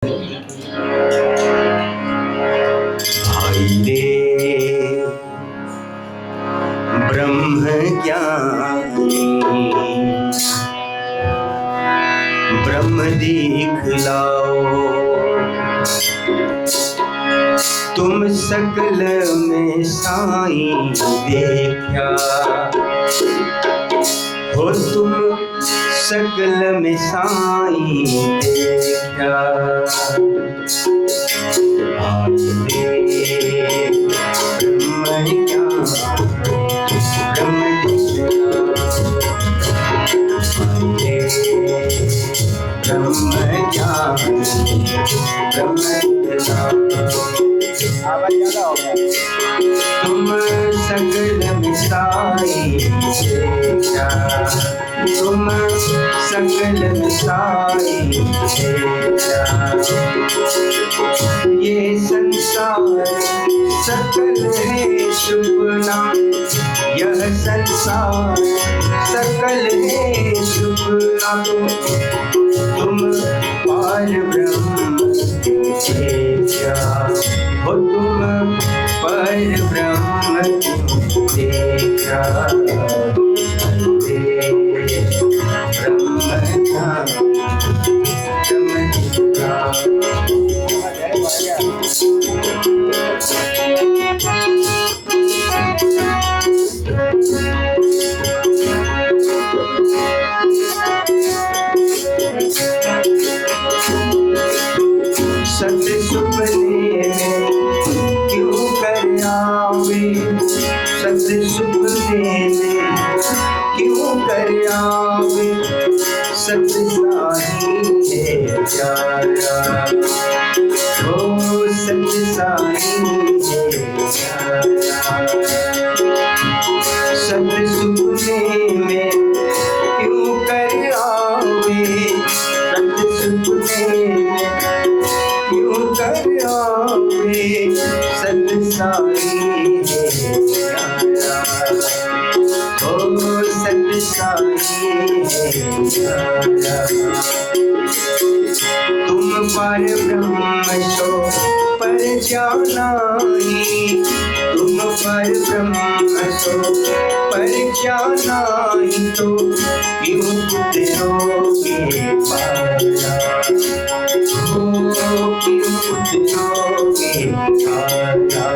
ब्रह्म ज्ञानी ब्रह्म दिखलाओ, तुम सकल में साईं देखा हो, तुम सकल में साईं देखा। तुम सकल में साईं देखा, तुम सकल में साईं देखा। ये संसार सकल है सुपना, यह संसार सकल है सुपना। तुम पार ब्रह्म देखा हो, तुम पर ब्रह्म देखा। सत्य सुपने में क्यों कर आवे, सत्य सुपने में क्यों कर आवे। सत्य साईं है प्यारा हो, सत्य साईं है प्यारा। सत्य सुपने में क्यों कर आवे, सत्य सुपने में क्यों कर आवे। सत्य साईं है प्यारा हो, सत्य साईं है प्यारा। तुम पर ब्रह्म सो पर जानाही, तुम पर ब्रह्म सो पर जानाही। तो क्यों उतरोगे पारा हो, क्यों उतरोगे पारा।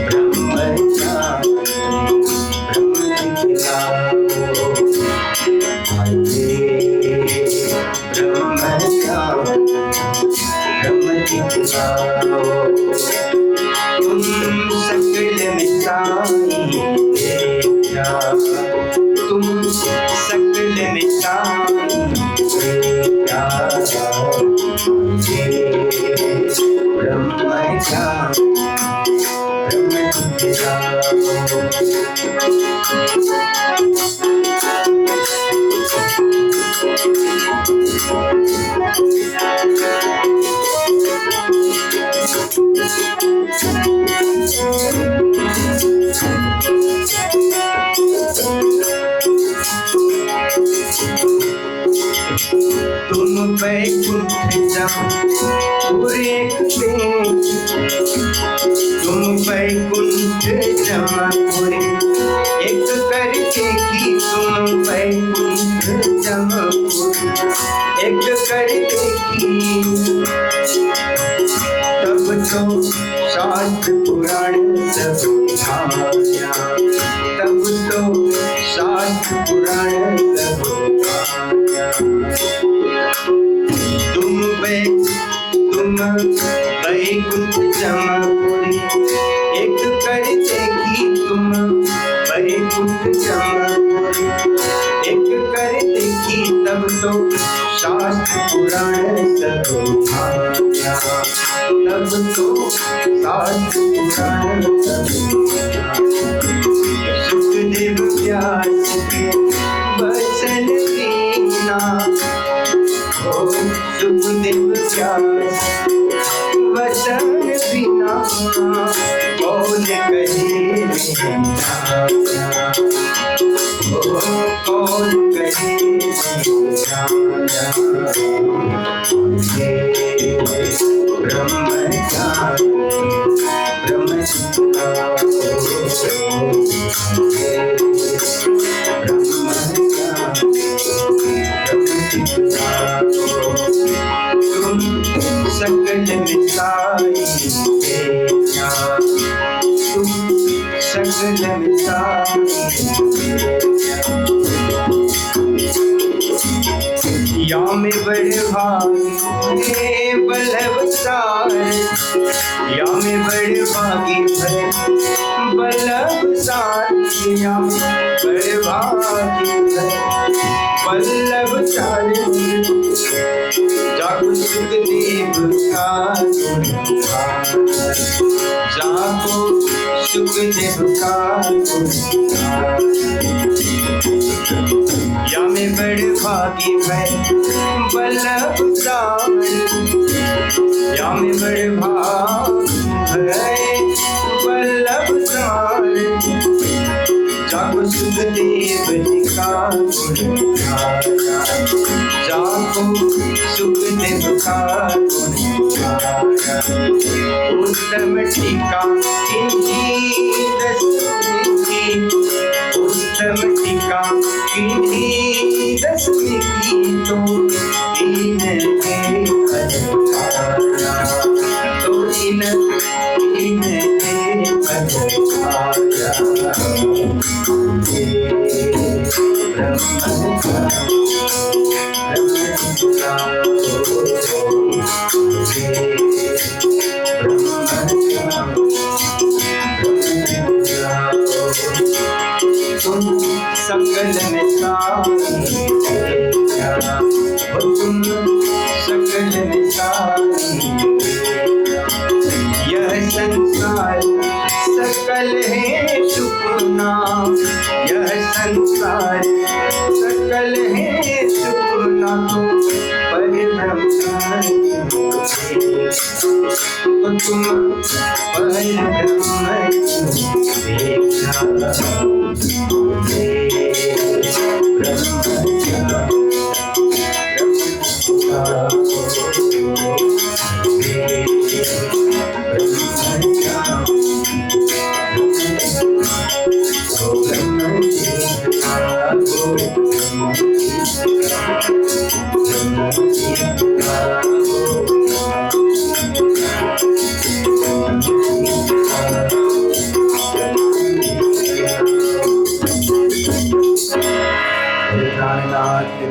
ब्रह्म तुम सकल में साईं देखा, तुम सकल में साईं देखा। ब्रह्म ज्ञान ब्रह्म तुम बैकुंठ जमपुर एक पेच, तुम बैकुंठ जमपुर एक करके की। तुम बैकुंठ जमपुर एक करके की, तब तो शास्त्र पुराण सब आया, तब तो शास्त्र पुराण सब आया। तुम बैकुंठ जमपुर एक करके की, तुम बैकुंठ जमपुर एक करके की। तब तो शास्त्र पुराण सब आया, तब तो शास्त्र पुराण सब आया। सुखदेव व्यास के वचन बिना हो, सुखदेव व्यास वचन बिना कौन कहे समझाया, ओ कौन करे समझाया, ये ब्रह्मचारी ब्रह्मचिता तुम सकल मिसाई तेरा, तुम सकल मिसाई या में बड़े भागी बलवसार, या में बड़े भागी बलवसार, या में बड़े भागी बलवसार, जागो सुखदेव का जागो सुखदेव का या में बड़े भागी है बलवसार, या में बड़े भागी है बलवसार, जागो सुखदेव का जागो सुखदेव का उत्तम टीका इनकी दसवीं, उत्तम टीका इनकी दसवीं की तो इनके पधारा, तो इनके पधारा, तुम सकल में सारी तेरा, तुम सकल में सारी, यह संसार सकल है सुपना, यह संसार सकल है सुपना, परिभ्रम तो तुम परिभ्रम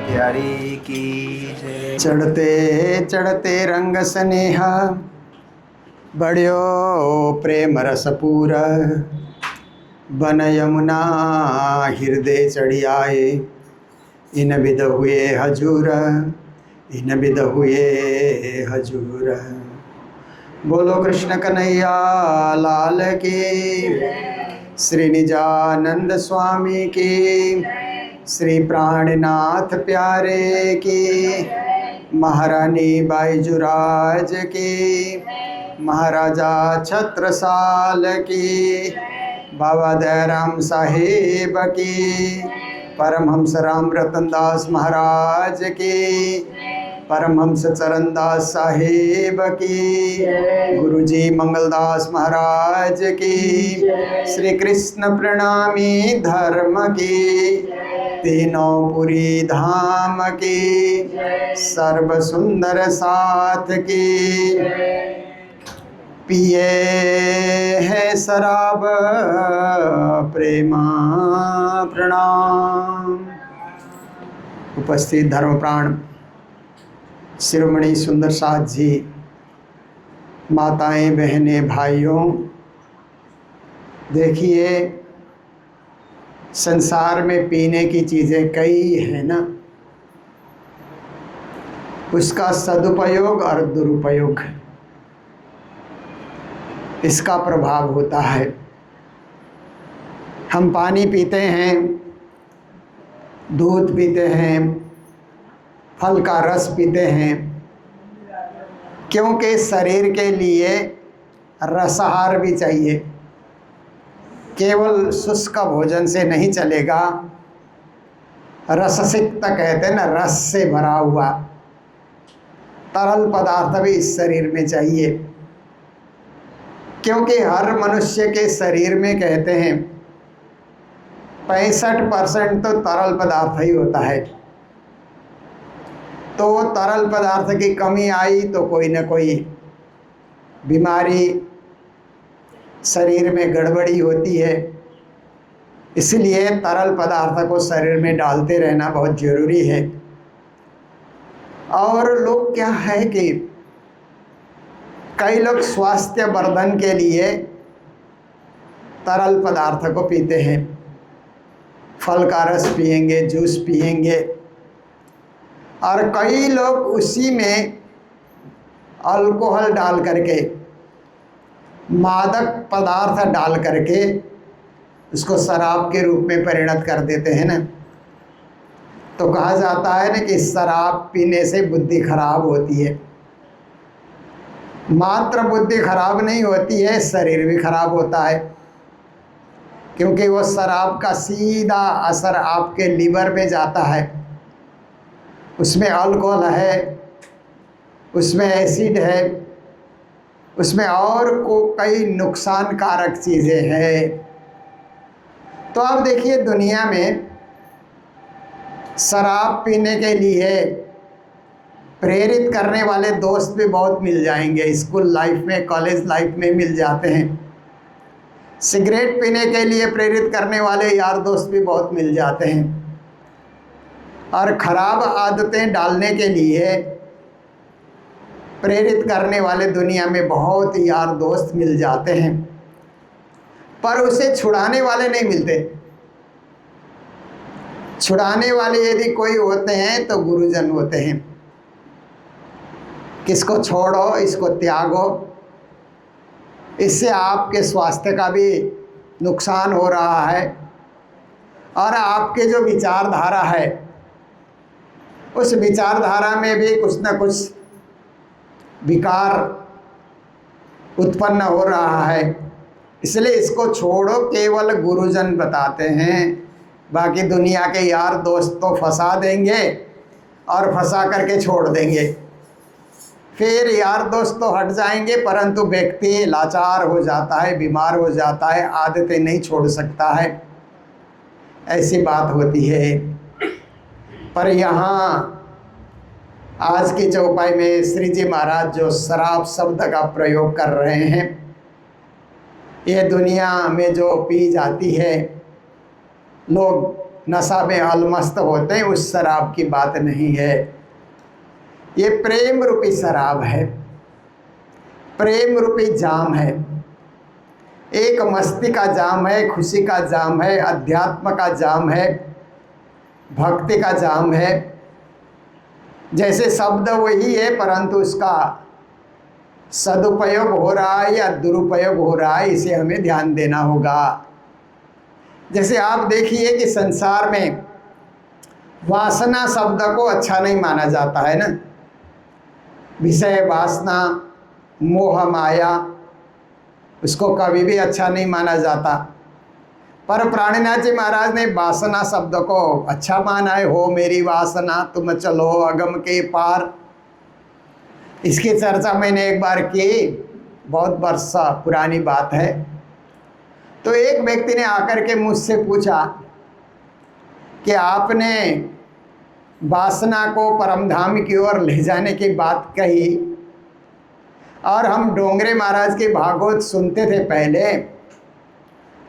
प्यारी की चढ़ते चढ़ते रंग स्नेहा बढ़ियो प्रेम रस पूरा, बन यमुना हृदय चढ़ी आए, इन विध हुए हजूर, इन विध हुए हजूर। बोलो कृष्ण कन्हैया लाल की, श्री निजानंद स्वामी की, श्री प्राणनाथ प्यारे की, महारानी बाईजुराज की, महाराजा छत्रसाल की, बाबा दयाराम साहेब की, परमहंस राम रतन दास महाराज की, परमहंस चरणदास साहेब की, गुरुजी मंगलदास महाराज की, श्री कृष्ण प्रणामी धर्म की, तीनों पुरी धाम की, सर्व सुंदर साथ की, पिए है शराब प्रेमा प्रणाम। उपस्थित धर्मप्राण शिरोमणि सुंदर साथ जी, माताएं बहनें भाइयों, देखिए संसार में पीने की चीज़ें कई है ना, उसका सदुपयोग और दुरुपयोग इसका प्रभाव होता है। हम पानी पीते हैं, दूध पीते हैं, फल का रस पीते हैं, क्योंकि शरीर के लिए रसाहार भी चाहिए। केवल शुष्क भोजन से नहीं चलेगा, रससिक्त कहते हैं ना, रस से भरा हुआ तरल पदार्थ भी इस शरीर में चाहिए। क्योंकि हर मनुष्य के शरीर में कहते हैं 65% तो तरल पदार्थ ही होता है। तो तरल पदार्थ की कमी आई तो कोई ना कोई बीमारी, शरीर में गड़बड़ी होती है। इसलिए तरल पदार्थ को शरीर में डालते रहना बहुत ज़रूरी है। और लोग क्या है कि कई लोग स्वास्थ्य वर्धन के लिए तरल पदार्थ को पीते हैं, फल का रस पिएंगे, जूस पिएंगे, और कई लोग उसी में अल्कोहल डाल करके, मादक पदार्थ डाल करके उसको शराब के रूप में परिणत कर देते हैं ना। तो कहा जाता है ना कि शराब पीने से बुद्धि खराब होती है। मात्र बुद्धि खराब नहीं होती है, शरीर भी खराब होता है, क्योंकि वो शराब का सीधा असर आपके लीवर में जाता है। उसमें अल्कोहल है, उसमें एसिड है, उसमें और को कई नुकसानकारक चीज़ें हैं। तो आप देखिए दुनिया में शराब पीने के लिए प्रेरित करने वाले दोस्त भी बहुत मिल जाएंगे। स्कूल लाइफ में, कॉलेज लाइफ में मिल जाते हैं। सिगरेट पीने के लिए प्रेरित करने वाले यार दोस्त भी बहुत मिल जाते हैं। और ख़राब आदतें डालने के लिए प्रेरित करने वाले दुनिया में बहुत यार दोस्त मिल जाते हैं, पर उसे छुड़ाने वाले नहीं मिलते। छुड़ाने वाले यदि कोई होते हैं तो गुरुजन होते हैं। किसको छोड़ो, इसको त्यागो, इससे आपके स्वास्थ्य का भी नुकसान हो रहा है और आपके जो विचारधारा है उस विचारधारा में भी कुछ न कुछ विकार उत्पन्न हो रहा है। इसलिए इसको छोड़ो, केवल गुरुजन बताते हैं। बाकी दुनिया के यार दोस्त तो फंसा देंगे और फंसा करके छोड़ देंगे। फिर यार दोस्त तो हट जाएंगे, परंतु व्यक्ति लाचार हो जाता है, बीमार हो जाता है, आदतें नहीं छोड़ सकता है। ऐसी बात होती है। पर यहाँ आज की चौपाई में श्री जी महाराज जो शराब शब्द का प्रयोग कर रहे हैं, ये दुनिया में जो पी जाती है, लोग नशा में अलमस्त होते हैं, उस शराब की बात नहीं है। ये प्रेम रूपी शराब है, प्रेम रूपी जाम है। एक मस्ती का जाम है, खुशी का जाम है, अध्यात्म का जाम है, भक्ति का जाम है। जैसे शब्द वही है, परंतु उसका सदुपयोग हो रहा है या दुरुपयोग हो रहा है, इसे हमें ध्यान देना होगा। जैसे आप देखिए कि संसार में वासना शब्द को अच्छा नहीं माना जाता है ना। विषय वासना, मोह माया, उसको कभी भी अच्छा नहीं माना जाता। पर प्राणनाथ जी महाराज ने वासना शब्द को अच्छा माना है। हो मेरी वासना तुम चलो अगम के पार। इसकी चर्चा मैंने एक बार की, बहुत वर्ष पुरानी बात है। तो एक व्यक्ति ने आकर के मुझसे पूछा कि आपने वासना को परमधाम की ओर ले जाने की बात कही, और हम डोंगरे महाराज के भागवत सुनते थे पहले,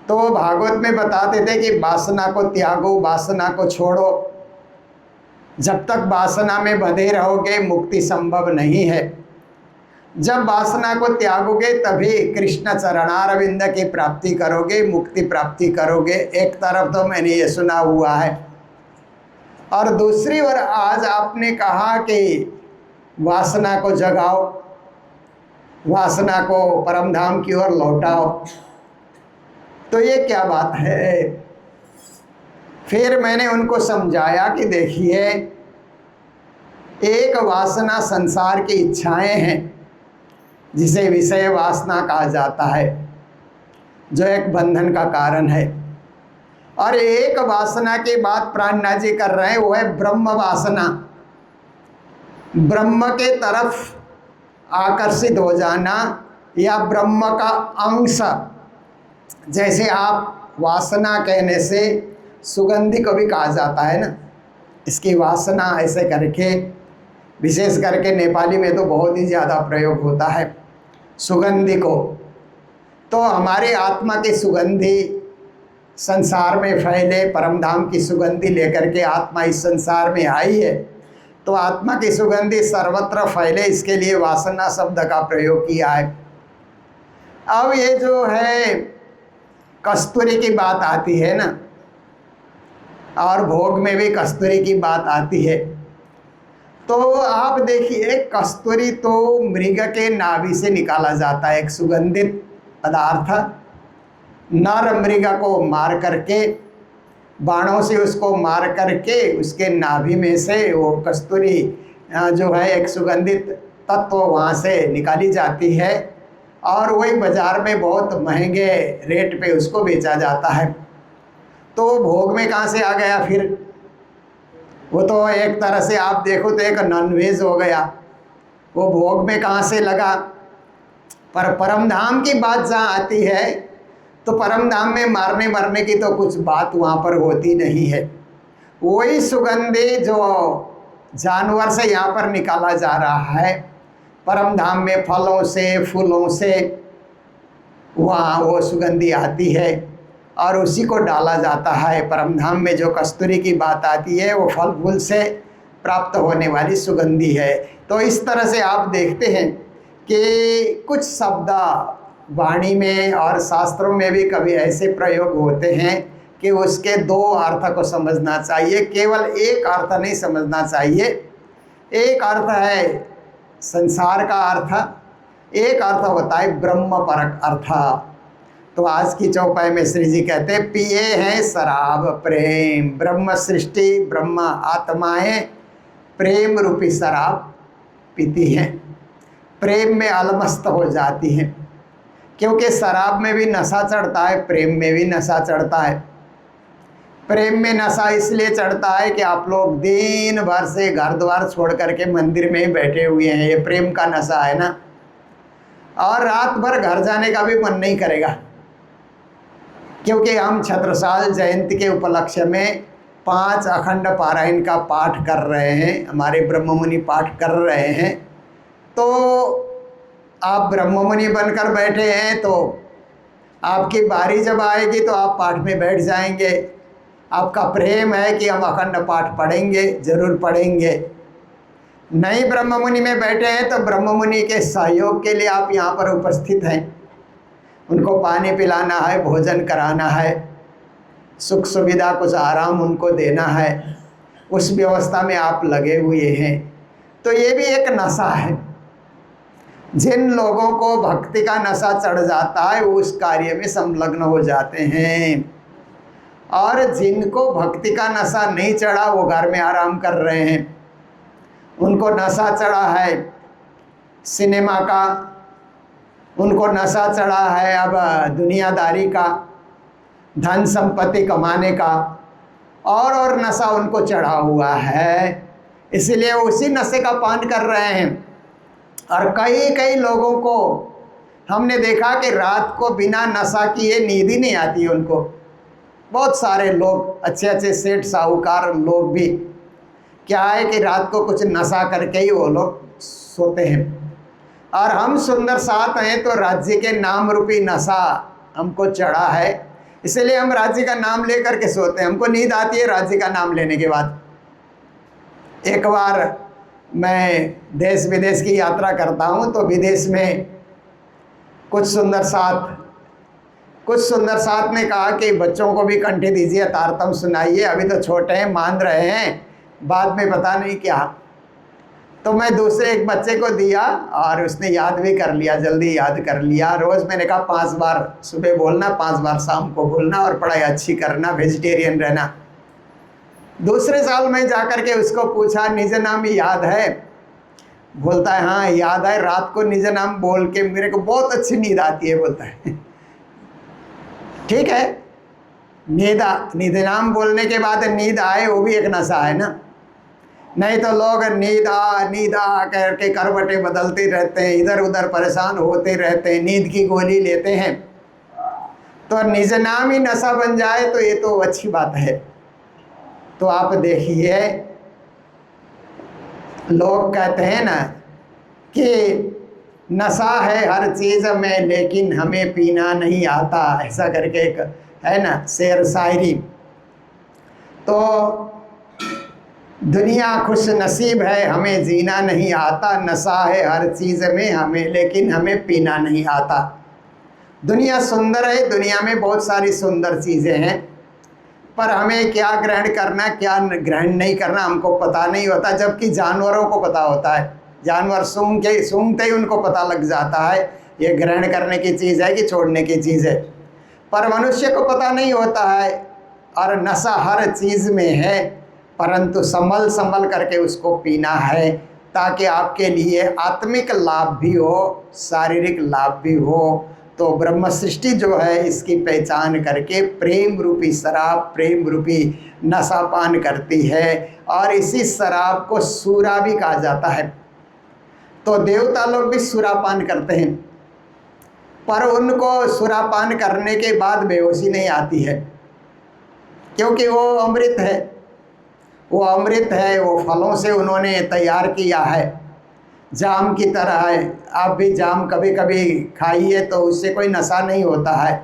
तो वो भागवत में बताते थे कि वासना को त्यागो, वासना को छोड़ो। जब तक वासना में बंधे रहोगे मुक्ति संभव नहीं है। जब वासना को त्यागोगे तभी कृष्ण चरणारविंद की प्राप्ति करोगे, मुक्ति प्राप्ति करोगे। एक तरफ तो मैंने ये सुना हुआ है, और दूसरी ओर आज आपने कहा कि वासना को जगाओ, वासना को परमधाम की ओर लौटाओ। तो ये क्या बात है? फिर मैंने उनको समझाया कि देखिए, एक वासना संसार की इच्छाएं हैं, जिसे विषय वासना कहा जाता है। जो एक बंधन का कारण है। और एक वासना की बात प्राणनाथ जी कर रहे हैं, वो है ब्रह्म वासना। ब्रह्म के तरफ आकर्षित हो जाना या ब्रह्म का अंश। जैसे आप वासना कहने से सुगंधि को भी कहा जाता है ना, इसकी वासना ऐसे करके, विशेष करके नेपाली में तो बहुत ही ज़्यादा प्रयोग होता है सुगंधि को। तो हमारे आत्मा की सुगंधि संसार में फैले, परमधाम की सुगंधि लेकर के आत्मा इस संसार में आई है, तो आत्मा की सुगंधि सर्वत्र फैले, इसके लिए वासना शब्द का प्रयोग किया है। अब ये जो है कस्तूरी की बात आती है ना, और भोग में भी कस्तूरी की बात आती है, तो आप देखिए कस्तूरी तो मृग के नाभि से निकाला जाता है, एक सुगंधित पदार्थ। नर मृग को मार करके, बाणों से उसको मार करके उसके नाभि में से वो कस्तूरी जो है एक सुगंधित तत्व वहाँ से निकाली जाती है, और वही बाज़ार में बहुत महंगे रेट पे उसको बेचा जाता है। तो भोग में कहाँ से आ गया फिर? वो तो एक तरह से आप देखो तो एक नॉनवेज हो गया, वो भोग में कहाँ से लगा? पर परमधाम की बात जहाँ आती है तो परमधाम में मारने मरने की तो कुछ बात वहाँ पर होती नहीं है। वही सुगंधि जो जानवर से यहाँ पर निकाला जा रहा है, परमधाम में फलों से फूलों से वहाँ वो सुगंधि आती है और उसी को डाला जाता है। परमधाम में जो कस्तूरी की बात आती है वो फल फूल से प्राप्त होने वाली सुगंधि है। तो इस तरह से आप देखते हैं कि कुछ शब्द वाणी में और शास्त्रों में भी कभी ऐसे प्रयोग होते हैं कि उसके दो अर्थ को समझना चाहिए, केवल एक अर्थ नहीं समझना चाहिए। एक अर्थ है संसार का अर्थ, एक अर्थ होता है ब्रह्म परक अर्थ। तो आज की चौपाई में श्री जी कहते हैं, पिए हैं शराब प्रेम, ब्रह्म सृष्टि ब्रह्म आत्माएं प्रेम रूपी शराब पीती हैं, प्रेम में अलमस्त हो जाती हैं। क्योंकि शराब में भी नशा चढ़ता है, प्रेम में भी नशा चढ़ता है। प्रेम में नशा इसलिए चढ़ता है कि आप लोग दिन भर से घर द्वार छोड़ करके मंदिर में ही बैठे हुए हैं, ये प्रेम का नशा है ना, और रात भर घर जाने का भी मन नहीं करेगा। क्योंकि हम छत्रसाल जयंती के उपलक्ष्य में 5 अखंड पारायण का पाठ कर रहे हैं, हमारे ब्रह्ममुनि पाठ कर रहे हैं। तो आप ब्रह्ममुनि बनकर बैठे हैं तो आपकी बारी जब आएगी तो आप पाठ में बैठ जाएंगे। आपका प्रेम है कि हम अखंड पाठ पढ़ेंगे, जरूर पढ़ेंगे। नहीं ब्रह्ममुनि में बैठे हैं तो ब्रह्ममुनि के सहयोग के लिए आप यहाँ पर उपस्थित हैं, उनको पानी पिलाना है, भोजन कराना है, सुख सुविधा कुछ आराम उनको देना है, उस व्यवस्था में आप लगे हुए हैं। तो ये भी एक नशा है। जिन लोगों को भक्ति का नशा चढ़ जाता है वो उस कार्य में संलग्न हो जाते हैं, और जिनको भक्ति का नशा नहीं चढ़ा वो घर में आराम कर रहे हैं। उनको नशा चढ़ा है सिनेमा का, उनको नशा चढ़ा है अब दुनियादारी का, धन संपत्ति कमाने का, और नशा उनको चढ़ा हुआ है, इसलिए उसी नशे का पान कर रहे हैं। और कई लोगों को हमने देखा कि रात को बिना नशा किए नींद ही नहीं आती है उनको। बहुत सारे लोग, अच्छे सेठ साहूकार लोग भी क्या है कि रात को कुछ नशा करके ही वो लोग सोते हैं। और हम सुंदर साथ हैं तो राज्य के नाम रूपी नशा हमको चढ़ा है, इसलिए हम राज्य का नाम लेकर के सोते हैं। हमको नींद आती है राज्य का नाम लेने के बाद। एक बार मैं देश विदेश की यात्रा करता हूँ तो विदेश में कुछ सुंदर साथ ने कहा कि बच्चों को भी कंठी दीजिए, तारतम सुनाइए, अभी तो छोटे हैं, मान रहे हैं, बाद में पता नहीं क्या। तो मैं दूसरे एक बच्चे को दिया और उसने याद भी कर लिया, जल्दी याद कर लिया। रोज़ मैंने कहा 5 बार सुबह बोलना, 5 बार शाम को बोलना, और पढ़ाई अच्छी करना, वेजिटेरियन रहना। दूसरे साल में जाकर के उसको पूछा निज नाम याद है? बोलता है हाँ याद है, रात को निज नाम बोल के मेरे को बहुत अच्छी नींद आती है, बोलता है। ठीक है, नींद नाम बोलने के बाद नींद आए वो भी एक नशा है ना। नहीं तो लोग नींद आ करके करवटें बदलते रहते हैं, इधर उधर परेशान होते रहते हैं, नींद की गोली लेते हैं। तो निज नाम ही नशा बन जाए तो ये तो अच्छी बात है। तो आप देखिए, लोग कहते हैं ना कि नशा है हर चीज़ में लेकिन हमें पीना नहीं आता, ऐसा करके एक है ना शेर शायरी। तो दुनिया खुश नसीब है हमें जीना नहीं आता, नशा है हर चीज़ में हमें लेकिन हमें पीना नहीं आता। दुनिया सुंदर है, दुनिया में बहुत सारी सुंदर चीज़ें हैं, पर हमें क्या ग्रहण करना क्या ग्रहण नहीं करना हमको पता नहीं होता, जबकि जानवरों को पता होता है। जानवर सूंघते ही उनको पता लग जाता है ये ग्रहण करने की चीज़ है कि छोड़ने की चीज़ है, पर मनुष्य को पता नहीं होता है। और नशा हर चीज़ में है, परंतु संभल करके उसको पीना है, ताकि आपके लिए आत्मिक लाभ भी हो, शारीरिक लाभ भी हो। तो ब्रह्म सृष्टि जो है इसकी पहचान करके प्रेम रूपी शराब, प्रेम रूपी नशा पान करती है, और इसी शराब को सूरा भी कहा जाता है। तो देवता लोग भी सुरापान करते हैं, पर उनको सुरापान करने के बाद बेहोशी नहीं आती है, क्योंकि वो अमृत है, वो अमृत है, वो फलों से उन्होंने तैयार किया है, जाम की तरह है। आप भी जाम कभी कभी खाइए तो उससे कोई नशा नहीं होता है।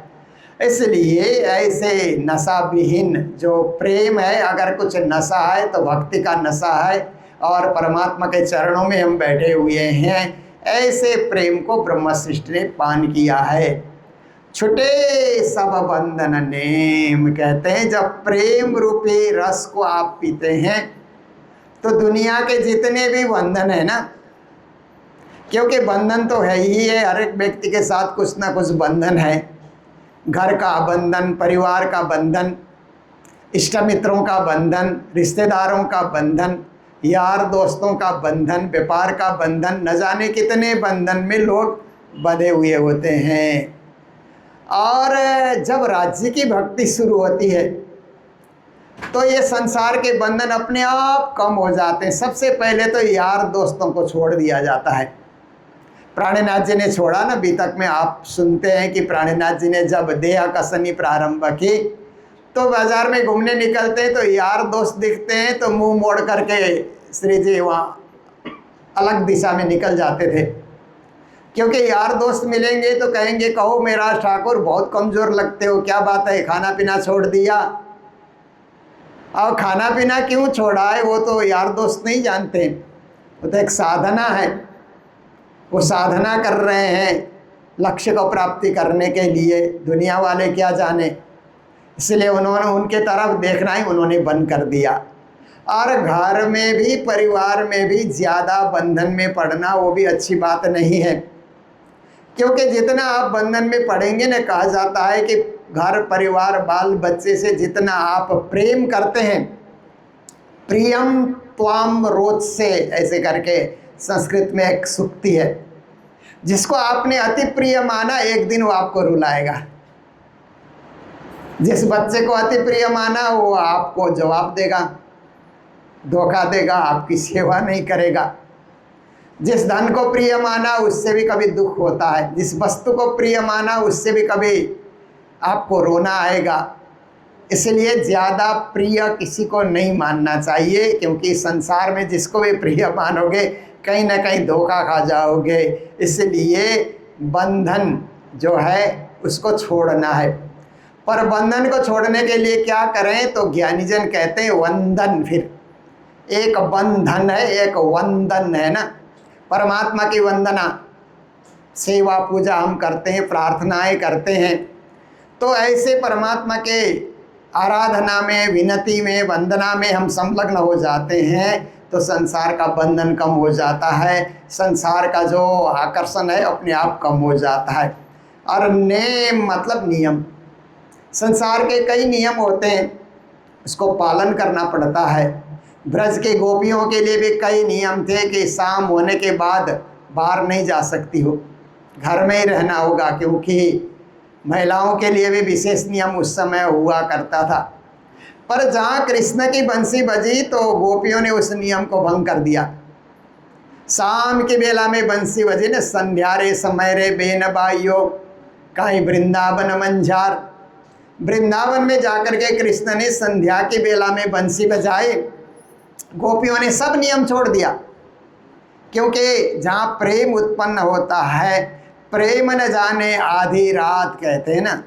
इसलिए ऐसे नशा विहीन जो प्रेम है, अगर कुछ नशा है तो भक्ति का नशा है, और परमात्मा के चरणों में हम बैठे हुए हैं। ऐसे प्रेम को ब्रह्म सृष्टि ने पान किया है। छुटे सब बंधन नेम, कहते हैं जब प्रेम रूपी रस को आप पीते हैं तो दुनिया के जितने भी बंधन है ना, क्योंकि बंधन तो है ही है, हर एक व्यक्ति के साथ कुछ ना कुछ बंधन है। घर का बंधन, परिवार का बंधन, इष्ट मित्रों का बंधन, रिश्तेदारों का बंधन, यार दोस्तों का बंधन, व्यापार का बंधन, न जाने कितने बंधन में लोग बंधे हुए होते हैं। और जब राज्य की भक्ति शुरू होती है तो ये संसार के बंधन अपने आप कम हो जाते हैं। सबसे पहले तो यार दोस्तों को छोड़ दिया जाता है। प्राणनाथ जी ने छोड़ा ना, बीतक में आप सुनते हैं कि प्राणनाथ जी ने जब देह कसनी प्रारंभ की तो बाजार में घूमने निकलते हैं तो यार दोस्त दिखते हैं तो मुंह मोड़ करके श्री जी वहाँ अलग दिशा में निकल जाते थे, क्योंकि यार दोस्त मिलेंगे तो कहेंगे कहो मेरा ठाकुर बहुत कमज़ोर लगते हो, क्या बात है खाना पीना छोड़ दिया। और खाना पीना क्यों छोड़ा है वो तो यार दोस्त नहीं जानते, वो तो एक साधना है, वो साधना कर रहे हैं लक्ष्य को प्राप्ति करने के लिए, दुनिया वाले क्या जाने। इसलिए उन्होंने उनके तरफ देखना ही उन्होंने बंद कर दिया। और घर में भी, परिवार में भी ज़्यादा बंधन में पड़ना वो भी अच्छी बात नहीं है, क्योंकि जितना आप बंधन में पड़ेंगे ना, कहा जाता है कि घर परिवार बाल बच्चे से जितना आप प्रेम करते हैं, प्रियम त्वाम रोच से, ऐसे करके संस्कृत में एक सूक्ति है, जिसको आपने अति प्रिय माना एक दिन वो आपको रुलाएगा। जिस बच्चे को अति प्रिय माना वो आपको जवाब देगा, धोखा देगा, आपकी सेवा नहीं करेगा। जिस धन को प्रिय माना उससे भी कभी दुख होता है, जिस वस्तु को प्रिय माना उससे भी कभी आपको रोना आएगा। इसलिए ज़्यादा प्रिय किसी को नहीं मानना चाहिए, क्योंकि संसार में जिसको भी प्रिय मानोगे कहीं ना कहीं धोखा खा जाओगे। इसलिए बंधन जो है उसको छोड़ना है। पर बंधन को छोड़ने के लिए क्या करें, तो ज्ञानीजन कहते हैं वंदन। फिर एक बंधन है, एक वंदन है ना, परमात्मा की वंदना, सेवा पूजा हम करते हैं, प्रार्थनाएं करते हैं। तो ऐसे परमात्मा के आराधना में, विनती में, वंदना में हम संलग्न हो जाते हैं तो संसार का बंधन कम हो जाता है, संसार का जो आकर्षण है अपने आप कम हो जाता है। और नेम मतलब नियम, संसार के कई नियम होते हैं, उसको पालन करना पड़ता है। ब्रज के गोपियों के लिए भी कई नियम थे कि शाम होने के बाद बाहर नहीं जा सकती हो, घर में ही रहना होगा, क्योंकि महिलाओं के लिए भी विशेष नियम उस समय हुआ करता था। पर जहाँ कृष्ण की बंसी बजी तो गोपियों ने उस नियम को भंग कर दिया। शाम की बेला में बंसी बजी ने, संध्या रे समय रे बेन बाइयो कहीं वृंदावन मंझार। वृंदावन में जाकर के कृष्ण ने संध्या की बेला में बंसी बजाए। गोपियों ने सब नियम छोड़ दिया, क्योंकि जहाँ प्रेम उत्पन्न होता है, प्रेम न जाने आधी रात कहते हैं ना,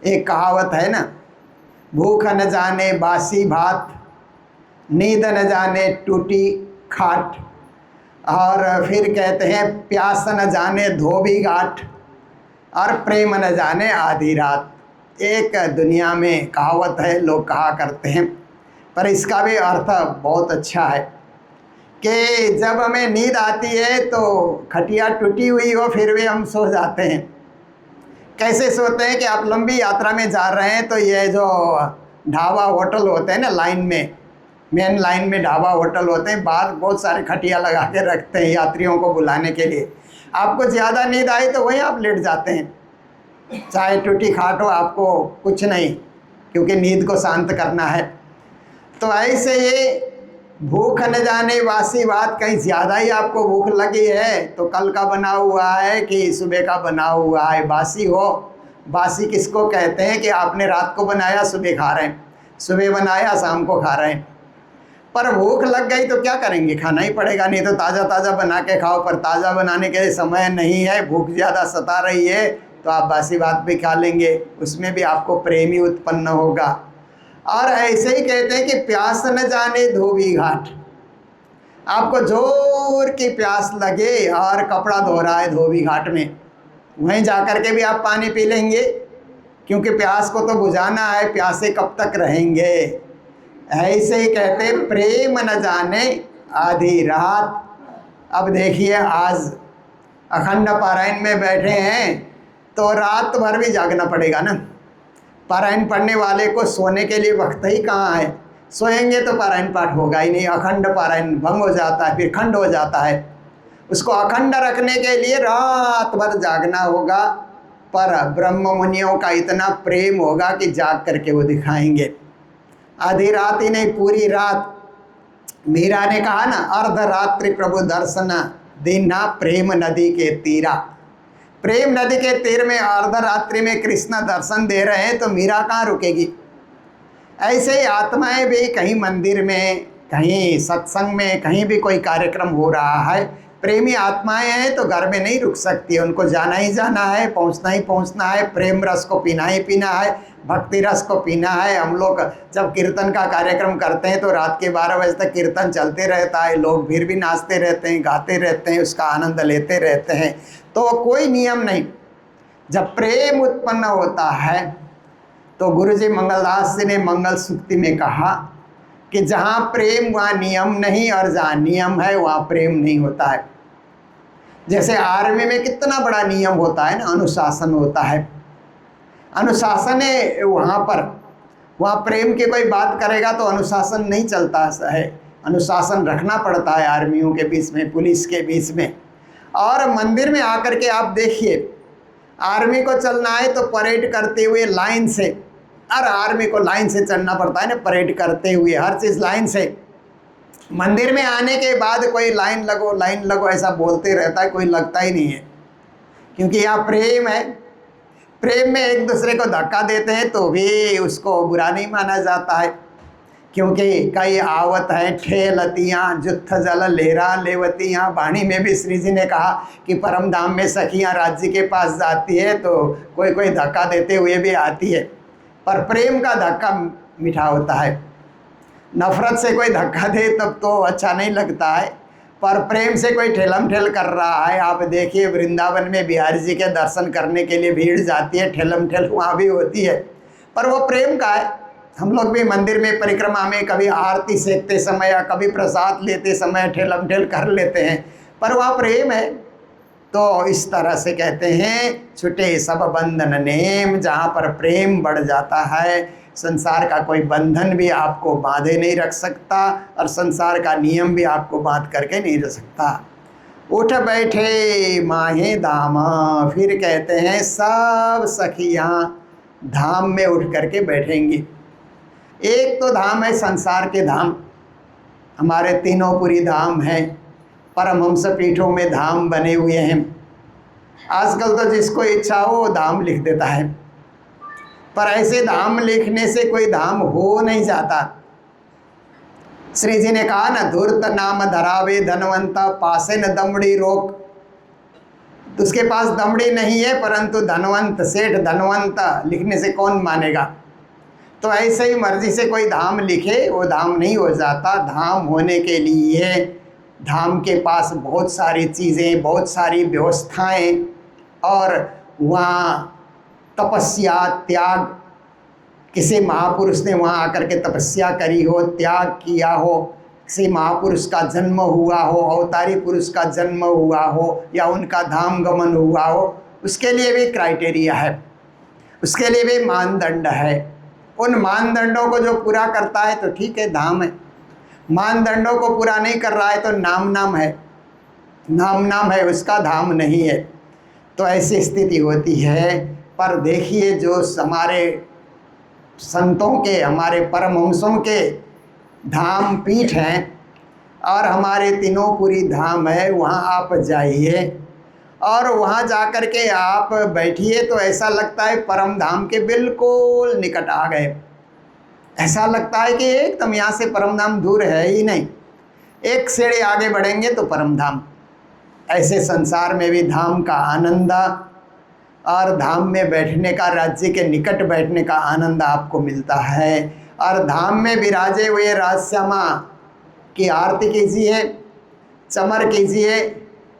एक कहावत है ना, भूख न जाने बासी भात, नींद न जाने टूटी खाट, और फिर कहते हैं प्यास न जाने धोबी घाट, और प्रेम न जाने आधी रात। एक दुनिया में कहावत है, लोग कहा करते हैं, पर इसका भी अर्थ बहुत अच्छा है कि जब हमें नींद आती है तो खटिया टूटी हुई हो फिर भी हम सो जाते हैं। कैसे सोते हैं कि आप लंबी यात्रा में जा रहे हैं तो ये जो ढाबा होटल होते हैं ना, लाइन में, मेन लाइन में ढाबा होटल होते हैं, बाहर बहुत सारे खटिया लगा के रखते हैं यात्रियों को बुलाने के लिए। आपको ज़्यादा नींद आई तो वहीं आप लेट जाते हैं, चाहे टूटी खाट हो, आपको कुछ नहीं, क्योंकि नींद को शांत करना है। तो ऐसे ये भूख न जाने वासी बात, कहीं ज़्यादा ही आपको भूख लगी है तो कल का बना हुआ है कि सुबह का बना हुआ है, बासी हो। बासी किसको कहते हैं कि आपने रात को बनाया सुबह खा रहे हैं, सुबह बनाया शाम को खा रहे हैं। पर भूख लग गई तो क्या करेंगे, खाना ही पड़ेगा, नहीं तो ताज़ा ताज़ा बना के खाओ। पर ताज़ा बनाने के लिए समय नहीं है, भूख ज़्यादा सता रही है तो आप बासी बात भी खा लेंगे, उसमें भी आपको प्रेम ही उत्पन्न होगा। और ऐसे ही कहते हैं कि प्यास न जाने धोबी घाट। आपको जोर की प्यास लगे और कपड़ा धो रहा है धोबी घाट में, वहीं जाकर के भी आप पानी पी लेंगे, क्योंकि प्यास को तो बुझाना है, प्यासे कब तक रहेंगे। ऐसे ही कहते हैं प्रेम न जाने आधी रात। अब देखिए आज अखंड पारायण में बैठे हैं तो रात भर भी जागना पड़ेगा ना। पारायण पढ़ने वाले को सोने के लिए वक्त ही कहाँ है, सोएंगे तो पारायण पाठ होगा ही नहीं, अखंड पारायण भंग हो जाता है, फिर खंड हो जाता है। उसको अखंड रखने के लिए रात भर जागना होगा। पर ब्रह्म मुनियों का इतना प्रेम होगा कि जाग करके वो दिखाएंगे। आधी रात ही नहीं, पूरी रात। मीरा ने कहा ना, अर्धरात्रि प्रभु दर्शन दीना प्रेम नदी के तीरा। प्रेम नदी के तीर में अर्धरात्रि में कृष्ण दर्शन दे रहे हैं तो मीरा कहाँ रुकेगी। ऐसे ही आत्माएं भी कहीं मंदिर में, कहीं सत्संग में, कहीं भी कोई कार्यक्रम हो रहा है, प्रेमी आत्माएं हैं तो घर में नहीं रुक सकती, उनको जाना ही जाना है, पहुंचना ही पहुंचना है, प्रेम रस को पीना ही पीना है, भक्ति रस को पीना है। हम लोग जब कीर्तन का कार्यक्रम करते हैं तो रात के 12 बजे तक कीर्तन चलते रहता है, लोग फिर भी नाचते रहते हैं, गाते रहते हैं, उसका आनंद लेते रहते हैं। तो कोई नियम नहीं। जब प्रेम उत्पन्न होता है तो गुरुजी मंगलदास जी ने मंगल सूक्ति में कहा कि जहाँ प्रेम वहाँ नियम नहीं, और जहाँ नियम है वहाँ प्रेम नहीं होता है। जैसे आर्मी में कितना बड़ा नियम होता है ना, अनुशासन होता है, अनुशासन है वहाँ पर। वहाँ प्रेम की कोई बात करेगा तो अनुशासन नहीं चलता है, अनुशासन रखना पड़ता है आर्मियों के बीच में, पुलिस के बीच में। और मंदिर में आकर के आप देखिए, आर्मी को चलना है तो परेड करते हुए लाइन से, और आर्मी को लाइन से चलना पड़ता है ना, परेड करते हुए, हर चीज़ लाइन से। मंदिर में आने के बाद कोई लाइन लगो ऐसा बोलते रहता है, कोई लगता ही नहीं है, क्योंकि यहाँ प्रेम है। प्रेम में एक दूसरे को धक्का देते हैं तो भी उसको बुरा नहीं माना जाता है, क्योंकि कई आवत है ठेलतियाँ जुत्थ जल लेरा लेवतियाँ। वाणी में भी श्री जी ने कहा कि परम धाम में सखियाँ राज्य के पास जाती है तो कोई कोई धक्का देते हुए भी आती है, पर प्रेम का धक्का मीठा होता है। नफरत से कोई धक्का दे तब तो अच्छा नहीं लगता है, पर प्रेम से कोई ठेलम ठेल कर रहा है। आप देखिए वृंदावन में बिहारी जी के दर्शन करने के लिए भीड़ जाती है, ठेलम ठेल वहाँ भी होती है, पर वो प्रेम का है। हम लोग भी मंदिर में परिक्रमा में कभी आरती सेकते समय या कभी प्रसाद लेते समय ठेलम ठेल कर लेते हैं, पर वह प्रेम है। तो इस तरह से कहते हैं छुटे सब बंधन नेम। जहाँ पर प्रेम बढ़ जाता है, संसार का कोई बंधन भी आपको बांधे नहीं रख सकता, और संसार का नियम भी आपको बांध करके नहीं रख सकता। उठ बैठे माहे धाम। फिर कहते हैं सब सखियाँ धाम में उठ करके बैठेंगी। एक तो धाम है संसार के धाम, हमारे तीनों पुरी धाम हैं, परमहंस पीठों में धाम बने हुए हैं। आजकल तो जिसको इच्छा हो वो धाम लिख देता है, पर ऐसे धाम लिखने से कोई धाम हो नहीं जाता। श्री जी ने कहा ना, धूर्त नाम धरावे धनवंत पासे न दमड़ी रोक। तो उसके पास दमड़ी नहीं है, परंतु धनवंत सेठ धनवंत लिखने से कौन मानेगा। तो ऐसे ही मर्जी से कोई धाम लिखे वो धाम नहीं हो जाता। धाम होने के लिए धाम के पास बहुत सारी चीज़ें, बहुत सारी व्यवस्थाएं, और वहाँ तपस्या त्याग, किसी महापुरुष ने वहाँ आकर के तपस्या करी हो, त्याग किया हो, किसी महापुरुष का जन्म हुआ हो, अवतारी पुरुष का जन्म हुआ हो, या उनका धाम गमन हुआ हो, उसके लिए भी क्राइटेरिया है, उसके लिए भी मानदंड है। उन मानदंडों को जो पूरा करता है तो ठीक है, धाम है। मानदंडों को पूरा नहीं कर रहा है तो नाम है, नाम है, उसका धाम नहीं है। तो ऐसी स्थिति होती है। पर देखिए जो हमारे संतों के, हमारे परमहंसों के धाम पीठ हैं और हमारे तीनों पुरी धाम है, वहाँ आप जाइए और वहाँ जाकर के आप बैठिए तो ऐसा लगता है परम धाम के बिल्कुल निकट आ गए। ऐसा लगता है कि एकदम यहाँ से परम धाम दूर है ही नहीं, एक सीढ़ी आगे बढ़ेंगे तो परम धाम। ऐसे संसार में भी धाम का आनंद और धाम में बैठने का, राज्य के निकट बैठने का आनंद आपको मिलता है। और धाम में विराजे हुए राजश्यामा की आरती कीजिए, चमर कीजिए,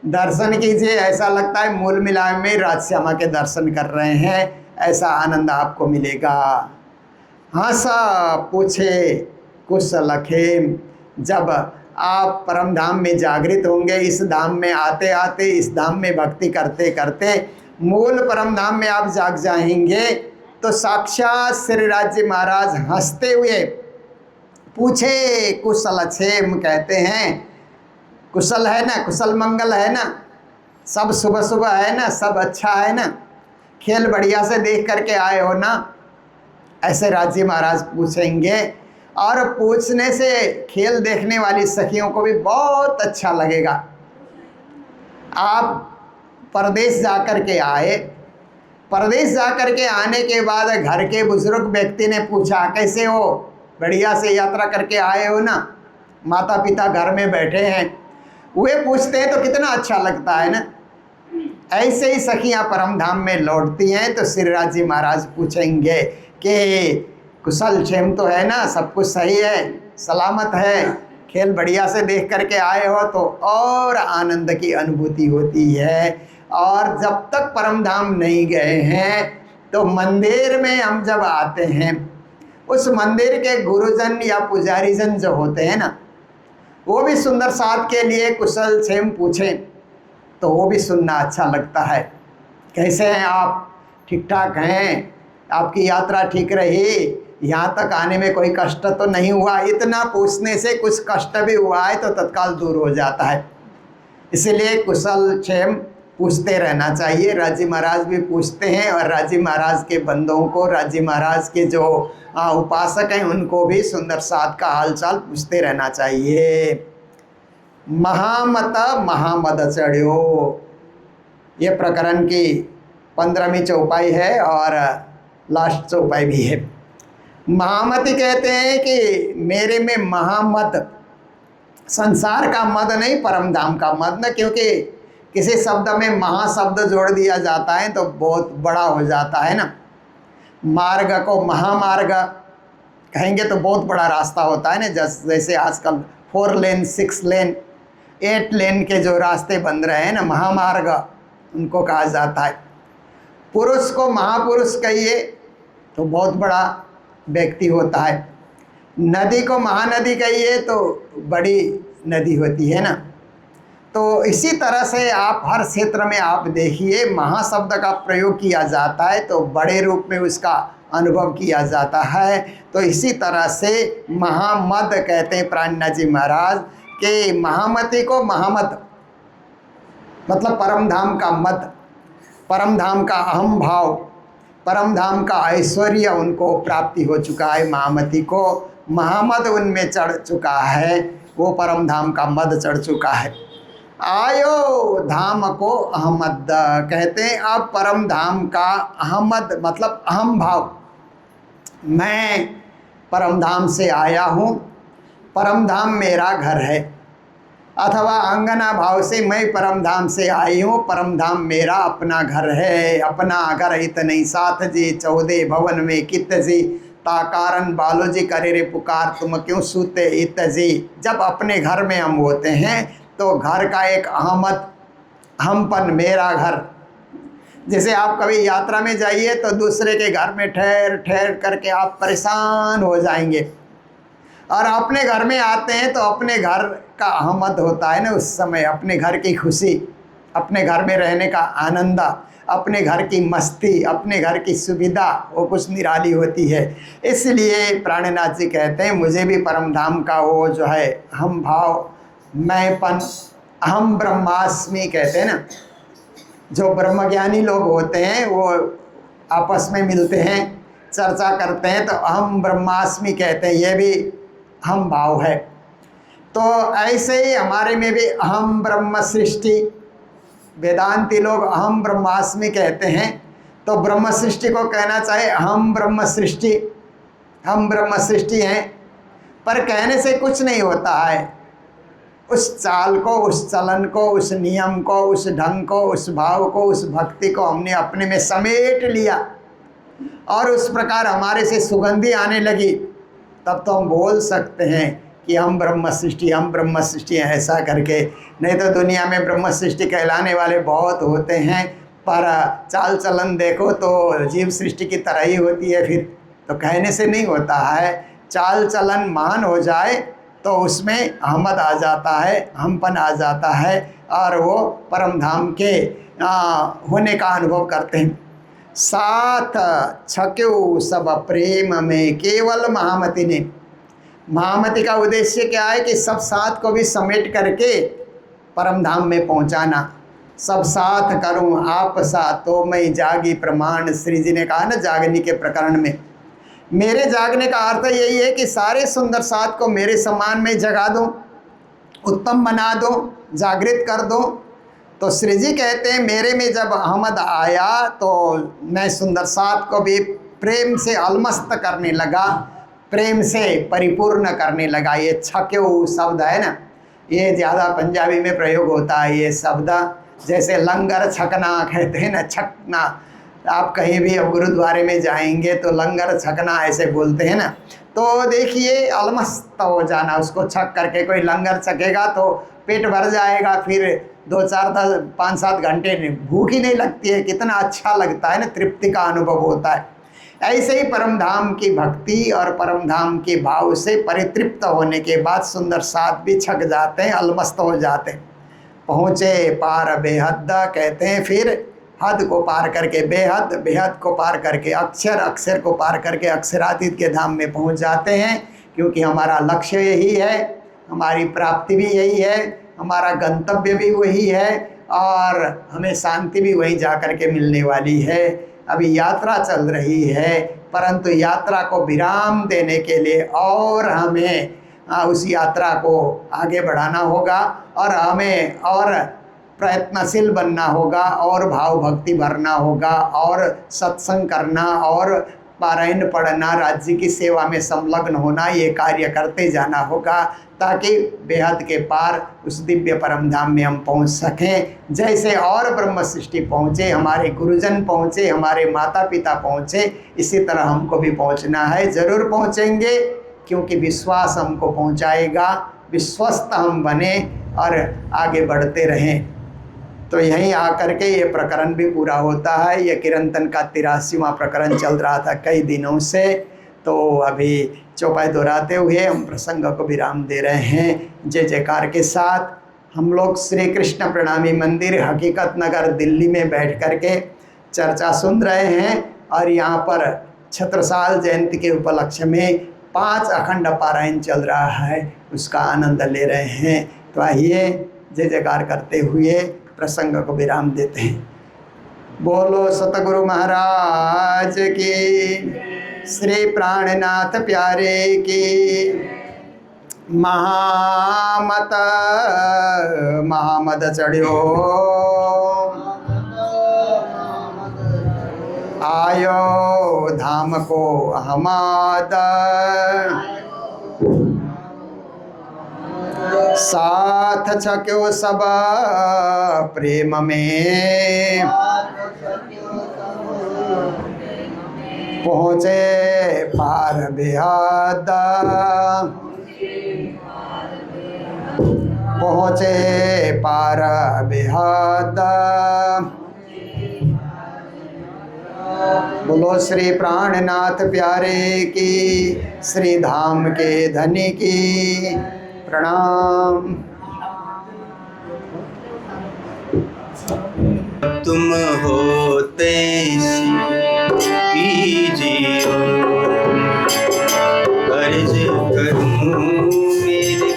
दर्शन कीजिए, ऐसा लगता है मूल मिलाए में राजश्यामा के दर्शन कर रहे हैं, ऐसा आनंद आपको मिलेगा। हंसा पूछे कुशल खेम। जब आप परम धाम में जागृत होंगे, इस धाम में आते आते, इस धाम में भक्ति करते करते मूल परम धाम में आप जाग जाएंगे, तो साक्षात श्री राज्य महाराज हंसते हुए पूछे कुशल क्षेम। कहते हैं कुशल है ना, कुशल मंगल है ना, सब सुबह सुबह है ना, सब अच्छा है ना, खेल बढ़िया से देख करके आए हो ना, ऐसे राज्य महाराज पूछेंगे। और पूछने से खेल देखने वाली सखियों को भी बहुत अच्छा लगेगा। आप परदेश जाकर के आए, परदेश जाकर के आने के बाद घर के बुजुर्ग व्यक्ति ने पूछा कैसे हो, बढ़िया से यात्रा करके आए हो ना, माता पिता घर में बैठे हैं, वे पूछते हैं तो कितना अच्छा लगता है ना। ऐसे ही सखियां परम धाम में लौटती हैं तो श्री राज जी महाराज पूछेंगे कि कुशल क्षेम तो है ना, सब कुछ सही है, सलामत है, खेल बढ़िया से देख करके आए हो, तो और आनंद की अनुभूति होती है। और जब तक परम धाम नहीं गए हैं तो मंदिर में हम जब आते हैं, उस मंदिर के गुरुजन या पुजारीजन जो होते हैं ना, वो भी सुंदर साथ के लिए कुशल क्षेम पूछें तो वो भी सुनना अच्छा लगता है। कैसे हैं आप, ठीक ठाक हैं, आपकी यात्रा ठीक रही, यहाँ तक आने में कोई कष्ट तो नहीं हुआ। इतना पूछने से कुछ कष्ट भी हुआ है तो तत्काल दूर हो जाता है। इसलिए कुशल क्षेम पूछते रहना चाहिए। राजी महाराज भी पूछते हैं और राजी महाराज के बंदों को, राजी महाराज के जो उपासक हैं उनको भी सुंदर साथ का हालचाल पूछते रहना चाहिए। महामत महामद चढ़्यो, ये प्रकरण की 15वीं चौपाई है और लास्ट चौपाई भी है। महामति कहते हैं कि मेरे में महामद, संसार का मद नहीं, परम धाम का मद न, क्योंकि किसी शब्द में महाशब्द जोड़ दिया जाता है तो बहुत बड़ा हो जाता है ना। मार्ग को महामार्ग कहेंगे तो बहुत बड़ा रास्ता होता है ना, जैसे आजकल 4 लेन 6 लेन 8 लेन के जो रास्ते बन रहे हैं ना, महामार्ग उनको कहा जाता है। पुरुष को महापुरुष कहिए तो बहुत बड़ा व्यक्ति होता है, नदी को महानदी कहिए तो बड़ी नदी होती है ना। तो इसी तरह से आप हर क्षेत्र में आप देखिए महाशब्द का प्रयोग किया जाता है तो बड़े रूप में उसका अनुभव किया जाता है। तो इसी तरह से महामद कहते हैं प्राणनाथ जी महाराज के महामति को महामद, मतलब परम धाम का मद, परम धाम का अहम भाव, परम धाम का ऐश्वर्य उनको प्राप्ति हो चुका है। महामती को महामद उनमें चढ़ चुका है, वो परम धाम का मद चढ़ चुका है। आयो धाम को अहमद कहते हैं। अब परम धाम का अहमद मतलब अहम भाव, मैं परम धाम से आया हूँ, परम धाम मेरा घर है, अथवा अंगना भाव से मैं परम धाम से आई हूँ, परम धाम मेरा अपना घर है। अपना घर इतने साथ जी 14 भवन में कित जी, ताकारन बालो जी करे रे पुकार तुम क्यों सूते इत जी। जब अपने घर में हम होते हैं तो घर का एक अहमद, हमपन, मेरा घर। जैसे आप कभी यात्रा में जाइए तो दूसरे के घर में ठहर ठहर करके आप परेशान हो जाएंगे, और अपने घर में आते हैं तो अपने घर का अहमद होता है ना उस समय, अपने घर की खुशी, अपने घर में रहने का आनंद, अपने घर की मस्ती, अपने घर की सुविधा, वो कुछ निराली होती है। इसलिए प्राणनाथ जी कहते हैं मुझे भी परम धाम का वो जो है हम भाव, मैंपन, अहम ब्रह्मास्मि कहते हैं ना। जो ब्रह्मज्ञानी लोग होते हैं वो आपस में मिलते हैं, चर्चा करते हैं तो अहम ब्रह्मास्मि कहते हैं, ये भी अहम भाव है। तो ऐसे ही हमारे में भी अहम ब्रह्म सृष्टि, वेदांती लोग अहम ब्रह्मास्मि कहते हैं, तो ब्रह्म सृष्टि को कहना चाहे अहम ब्रह्म सृष्टि, हम ब्रह्म सृष्टि हैं। पर कहने से कुछ नहीं होता है, उस चाल को, उस चलन को, उस नियम को, उस ढंग को, उस भाव को, उस भक्ति को हमने अपने में समेट लिया और उस प्रकार हमारे से सुगंधी आने लगी, तब तो हम बोल सकते हैं कि हम ब्रह्म सृष्टि, हम ब्रह्म सृष्टि हैं ऐसा करके। नहीं तो दुनिया में ब्रह्म सृष्टि कहलाने वाले बहुत होते हैं, पर चाल चलन देखो तो जीव सृष्टि की तरह ही होती है। फिर तो कहने से नहीं होता है, चाल चलन मान हो जाए तो उसमें अहमद आ जाता है, हमपन आ जाता है, और वो परम धाम के होने का अनुभव करते हैं। साथ छक्यो सब प्रेम में, केवल महामती ने, महामती का उद्देश्य क्या है कि सब साथ को भी समेट करके परम धाम में पहुंचाना। सब साथ करूं आप सा तो मैं जागी प्रमाण, श्री जी ने कहा ना जागनी के प्रकरण में। मेरे जागने का अर्थ यही है कि सारे सुंदर साथ को मेरे समान में जगा दूं, उत्तम बना दूं, जागृत कर दूं। तो श्री जी कहते हैं मेरे में जब अहमद आया तो मैं सुंदर साथ को भी प्रेम से अलमस्त करने लगा, प्रेम से परिपूर्ण करने लगा। ये छक्यो शब्द है ना, ये ज़्यादा पंजाबी में प्रयोग होता है ये शब्द। जैसे लंगर छकना कहते हैं ना, छकना। आप कहीं भी अब गुरुद्वारे में जाएंगे तो लंगर छकना ऐसे बोलते हैं ना। तो देखिए अलमस्त हो जाना, उसको छक करके कोई लंगर छकेगा तो पेट भर जाएगा, फिर 2, 4, 10, 5, 7 घंटे भूख ही नहीं लगती है, कितना अच्छा लगता है ना, तृप्ति का अनुभव होता है। ऐसे ही परम धाम की भक्ति और परम धाम के भाव से परितृप्त होने के बाद सुंदर साथ भी छक जाते हैं, अलमस्त हो जाते हैं। पहुँचे पार बेहद कहते हैं, फिर हद को पार करके बेहद, बेहद को पार करके अक्षर, अक्षर को पार करके अक्षरातीत के धाम में पहुंच जाते हैं। क्योंकि हमारा लक्ष्य यही है, हमारी प्राप्ति भी यही है, हमारा गंतव्य भी वही है, और हमें शांति भी वहीं जा कर के मिलने वाली है। अभी यात्रा चल रही है, परंतु यात्रा को विराम देने के लिए और हमें उस यात्रा को आगे बढ़ाना होगा, और हमें और प्रयत्नशील बनना होगा, और भाव भक्ति भरना होगा, और सत्संग करना, और पारायण पढ़ना, राज्य की सेवा में संलग्न होना, ये कार्य करते जाना होगा, ताकि बेहद के पार उस दिव्य परम धाम में हम पहुंच सकें। जैसे और ब्रह्म सृष्टि पहुँचे, हमारे गुरुजन पहुँचे, हमारे माता पिता पहुँचे, इसी तरह हमको भी पहुँचना है। ज़रूर पहुँचेंगे, क्योंकि विश्वास हमको पहुँचाएगा। विश्वस्त हम बने और आगे बढ़ते रहें। तो यहीं आकर के ये प्रकरण भी पूरा होता है। ये किरंतन का 83वां प्रकरण चल रहा था कई दिनों से, तो अभी चौपाई दोहराते हुए हम प्रसंग को विराम दे रहे हैं। जय जयकार के साथ हम लोग श्री कृष्ण प्रणामी मंदिर हकीकत नगर दिल्ली में बैठ कर के चर्चा सुन रहे हैं, और यहाँ पर छत्रसाल जयंती के उपलक्ष्य में 5 अखंड पारायण चल रहा है, उसका आनंद ले रहे हैं। तो आइए जय जयकार करते हुए प्रसंग को विराम देते हैं। बोलो सतगुरु महाराज की, श्री प्राणनाथ प्यारे की। महामद चढ़ियो आयो धाम को हमाद, साथ छक्यो सब प्रेम में, पहुँचे पार बेहद, पहुँचे पार बेहद। बोलो श्री प्राणनाथ प्यारे की, श्री धाम के धनी की। प्रणाम। तुम होते कीजियो, अर्ज करूं मेरे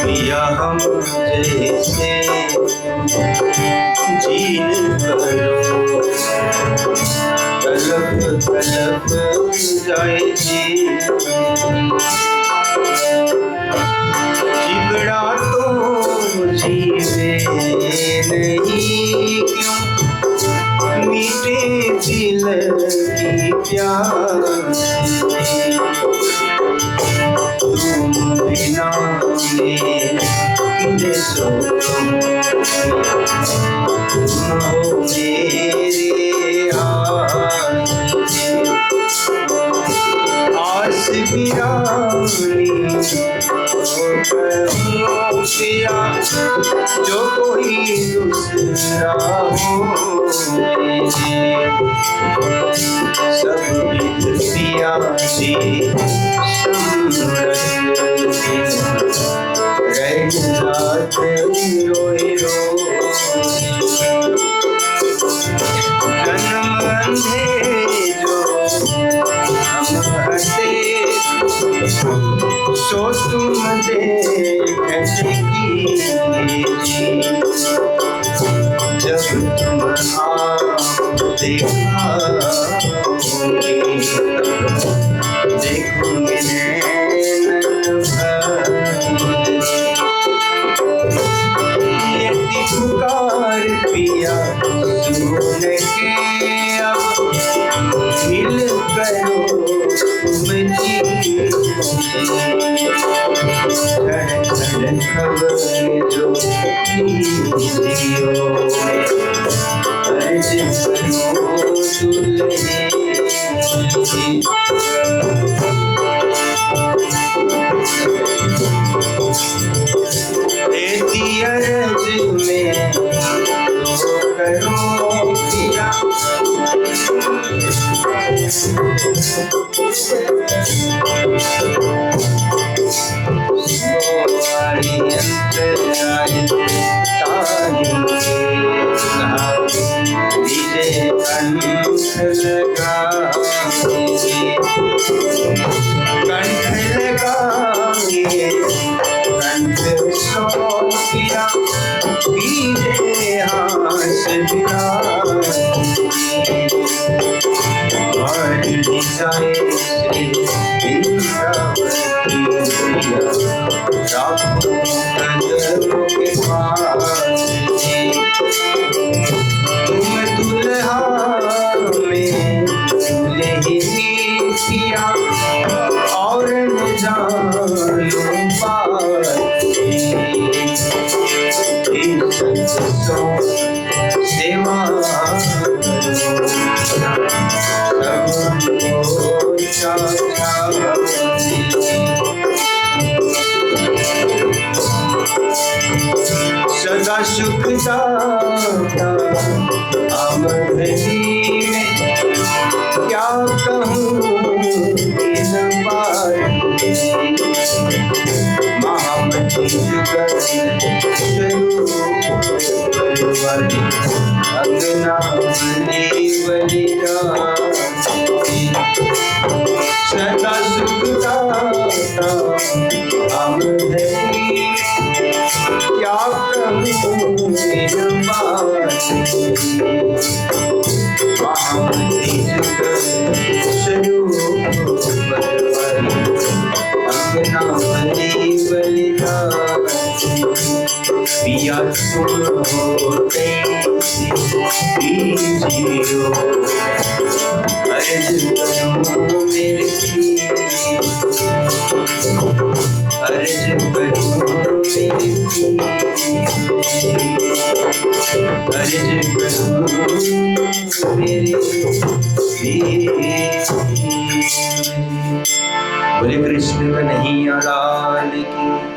पिया, हम जैसे जीन करो, तलब तलब जाए जी, जिबड़ा तो जीवे नहीं क्यों, मीठे दिल की प्यास, तुम बिना मेरे सोचो, तुम हो मेरे आस बिरानी पिया, जो कोई दूसरा हो, सब पिया से रात रोए रो, जन्म अंधे जो हम हंसे, सो तुम देखने की, जब तुम देखोगे नैन यदि पुकार पिया सुन के, अब हिल करो तुम जी, खबर जो जियो, अर्ज करो दुल्हे, देती अर्ज में तो करो पिया, सदा सुख दाता आमदनी में, क्या कहूँ इन बार, महामती जुगत अंगना बनी बलिदानी सदा सुख दाता हम हरि क्या कहूँ मेरा अंगना बनी बलिदानी पिया तुम होते दीजियो अर्ज करूं मेरे अर्ज करूं मेरे अर्ज करूं मेरे बोले कृष्ण कन्हैया लाल की।